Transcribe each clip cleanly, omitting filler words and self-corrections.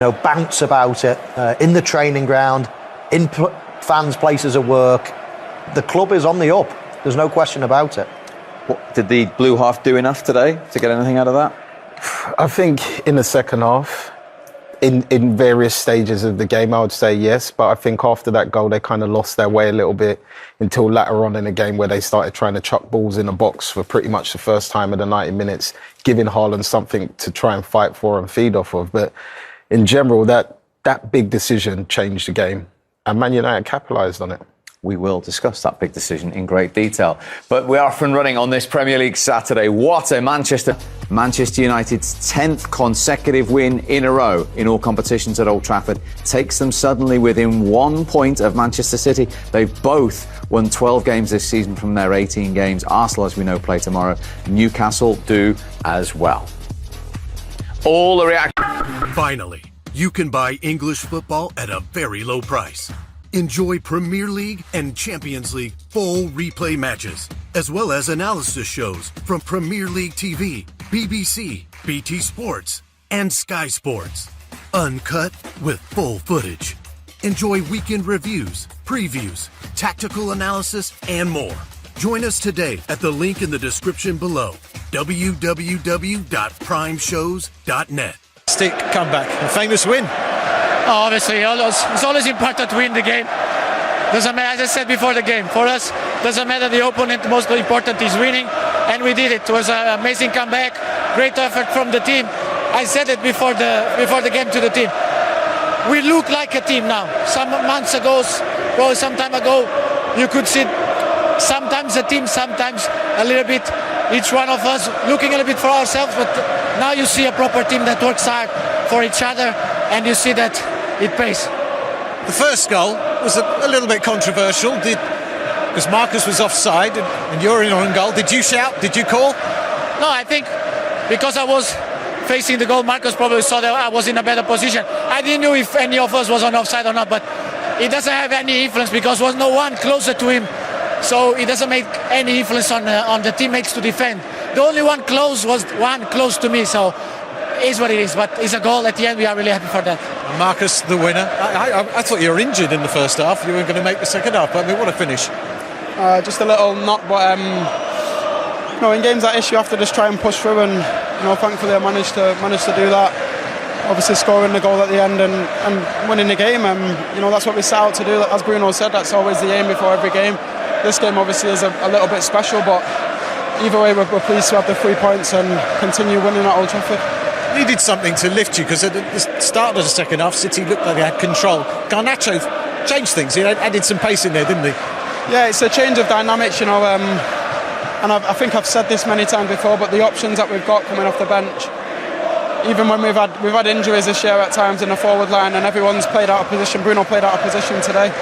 bounce about it in the training ground, in fans' places of work. The club is on the up. There's no question about it. Did the blue half do enough today to get anything out of that? I think in the second half, in various stages of the game, I would say yes. But I think after that goal, they kind of lost their way a little bit until later on in the game where they started trying to chuck balls in the box for pretty much the first time in the 90 minutes, giving Haaland something to try and fight for and feed off of. But in general, that big decision changed the game, and Man United capitalised on it. We will discuss that big decision in great detail. But we are off and running on this Premier League Saturday. What a Manchester United's 10th consecutive win in a row in all competitions at Old Trafford takes them suddenly within 1 point of Manchester City. They've both won 12 games this season from their 18 games. Arsenal, as we know, play tomorrow. Newcastle do as well. All the reaction. Finally, you can buy English football at a very low price. Enjoy Premier League and Champions League full replay matches, as well as analysis shows from Premier League TV, BBC, BT Sports, and Sky Sports. Uncut with full footage. Enjoy weekend reviews, previews, tactical analysis, and more. Join us today at the link in the description below, www.primeshows.net. Stick comeback, a famous win. Obviously, it's always important to win the game. Doesn't matter, as I said before the game, for us, doesn't matter the opponent, the most important is winning, and we did it. It was an amazing comeback, great effort from the team. I said it before the game to the team. We look like a team now. Some months ago, probably some time ago, you could see sometimes a team, sometimes a little bit, each one of us looking a little bit for ourselves, but now you see a proper team that works hard for each other, and you see that it pays. The first goal was a little bit controversial, because Marcus was offside and you're in on goal. Did you shout? Did you call? No, I think because I was facing the goal, Marcus probably saw that I was in a better position. I didn't know if any of us was on offside or not, but it doesn't have any influence because there was no one closer to him. So it doesn't make any influence on the teammates to defend. The only one close was one close to me, so it is what it is. But it's a goal at the end. We are really happy for that. Marcus, the winner. I thought you were injured in the first half. You were going to make the second half, but I mean, what a finish. Just a little knock, but in games like this you have to just try and push through, and thankfully I managed to do that. Obviously scoring the goal at the end and winning the game. That's what we set out to do. As Bruno said, that's always the aim before every game. This game obviously is a little bit special, but either way we're pleased to have the 3 points and continue winning at Old Trafford. Needed something to lift you, because at the start of the second half City looked like they had control. Garnacho changed things. He added some pace in there, didn't he? Yeah, it's a change of dynamics, and I think I've said this many times before, but the options that we've got coming off the bench, even when we've had injuries this year at times in the forward line and everyone's played out of position. Bruno played out of position today.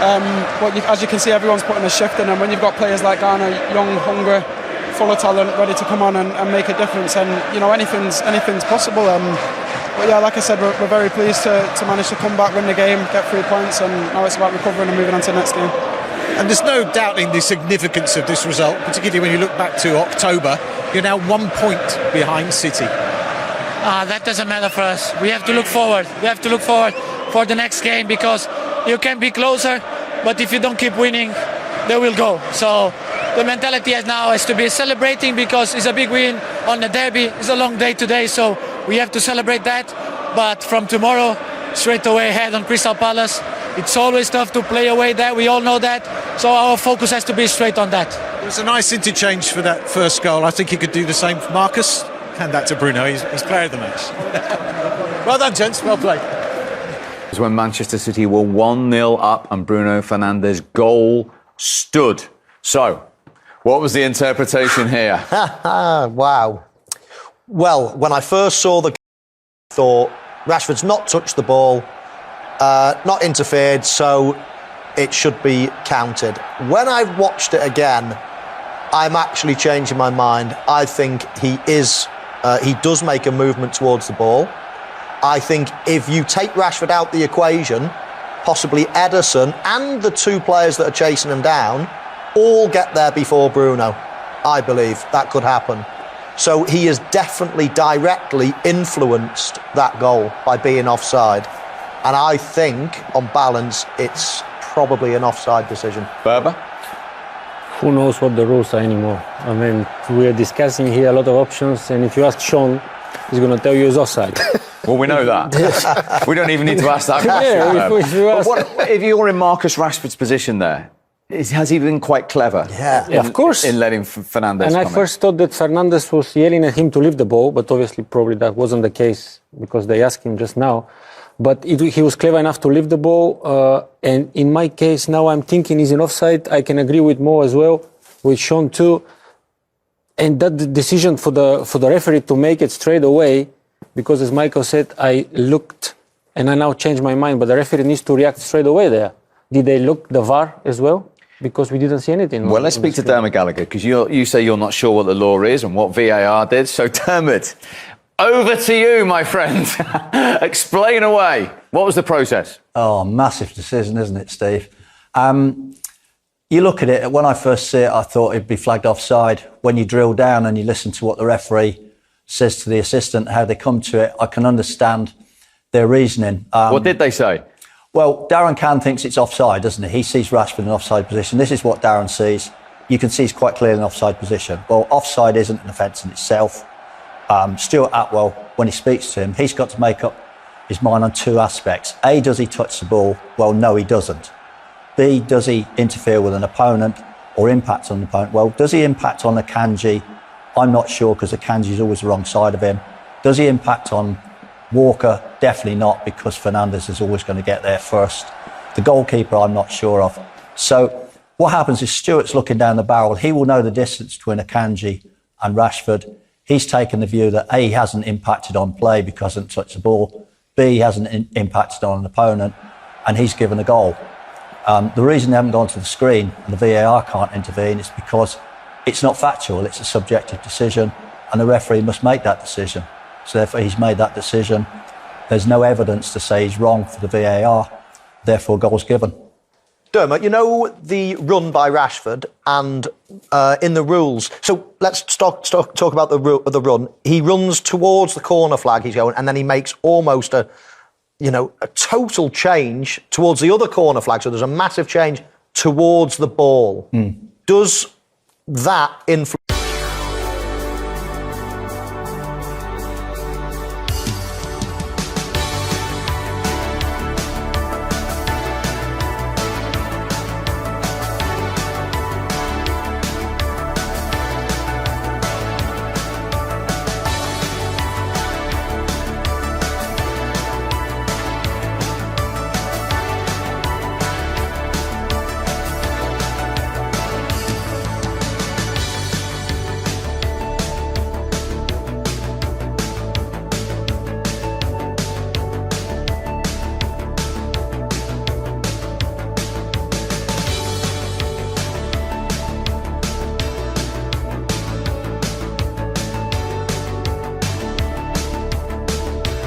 As you can see, everyone's putting a shift in, and when you've got players like Garner, young, hungry, full of talent, ready to come on and make a difference, and anything's possible. But yeah, like I said, we're very pleased to manage to come back, win the game, get 3 points, and now it's about recovering and moving on to the next game. And there's no doubting the significance of this result, particularly when you look back to October. You're now 1 point behind City. That doesn't matter for us. We have to look forward. We have to look forward for the next game, because you can be closer, but if you don't keep winning, they will go. So the mentality now is to be celebrating, because it's a big win on the derby. It's a long day today, so we have to celebrate that. But from tomorrow, straight away ahead on Crystal Palace. It's always tough to play away there. We all know that. So our focus has to be straight on that. It was a nice interchange for that first goal. I think he could do the same for Marcus. Hand that to Bruno. He's player of the match. Well done, gents. Well played. It was when Manchester City were 1-0 up and Bruno Fernandes' goal stood. So, what was the interpretation here? Wow. Well, when I first saw the I thought Rashford's not touched the ball, not interfered, so it should be counted. When I've watched it again, I'm actually changing my mind. I think he does make a movement towards the ball. I think if you take Rashford out the equation, possibly Ederson and the two players that are chasing him down all get there before Bruno. I believe that could happen. So he has definitely directly influenced that goal by being offside. And I think, on balance, it's probably an offside decision. Berber? Who knows what the rules are anymore? I mean, we are discussing here a lot of options, and if you ask Sean, he's going to tell you it's offside. Well, we know that. We don't even need to ask that question. Yeah, if you ask... If you're in Marcus Rashford's position there, has he been quite clever? Yeah, of course. In letting Fernandes And I come first thought that Fernandes was yelling at him to leave the ball, but obviously probably that wasn't the case because they asked him just now. But he was clever enough to leave the ball. And in my case, now I'm thinking he's in offside. I can agree with Mo as well, with Sean too. And that decision for the referee to make it straight away, because as Michael said, I looked and I now changed my mind, but the referee needs to react straight away there. Did they look the VAR as well? Because we didn't see anything. Well, let's speak to Dermot Gallagher, because you say you're not sure what the law is and what VAR did. So, Dermot, over to you, my friend. Explain away. What was the process? Oh, massive decision, isn't it, Steve? You look at it, when I first see it, I thought it'd be flagged offside. When you drill down and you listen to what the referee says to the assistant, how they come to it, I can understand their reasoning. What did they say? Well, Darren Cann thinks it's offside, doesn't he? He sees Rashford in an offside position. This is what Darren sees. You can see he's quite clearly in an offside position. Well, offside isn't an offence in itself. Stuart Atwell, when he speaks to him, he's got to make up his mind on two aspects. A, does he touch the ball? Well, no, he doesn't. B, does he interfere with an opponent or impact on an opponent? Well, does he impact on Akanji? I'm not sure, because Akanji's always the wrong side of him. Does he impact on Walker? Definitely not, because Fernandes is always going to get there first. The goalkeeper, I'm not sure of. So what happens is Stuart's looking down the barrel. He will know the distance between Akanji and Rashford. He's taken the view that A, he hasn't impacted on play because he hasn't touched the ball. B, he hasn't impacted on an opponent, and he's given a goal. The reason they haven't gone to the screen and the VAR can't intervene is because it's not factual, it's a subjective decision, and the referee must make that decision. So therefore he's made that decision. There's no evidence to say he's wrong for the VAR, therefore goal's given. Dermot, you know the run by Rashford and in the rules. So let's talk about the run. He runs towards the corner flag, he's going, and then he makes almost a total change towards the other corner flag. So there's a massive change towards the ball. Does that influence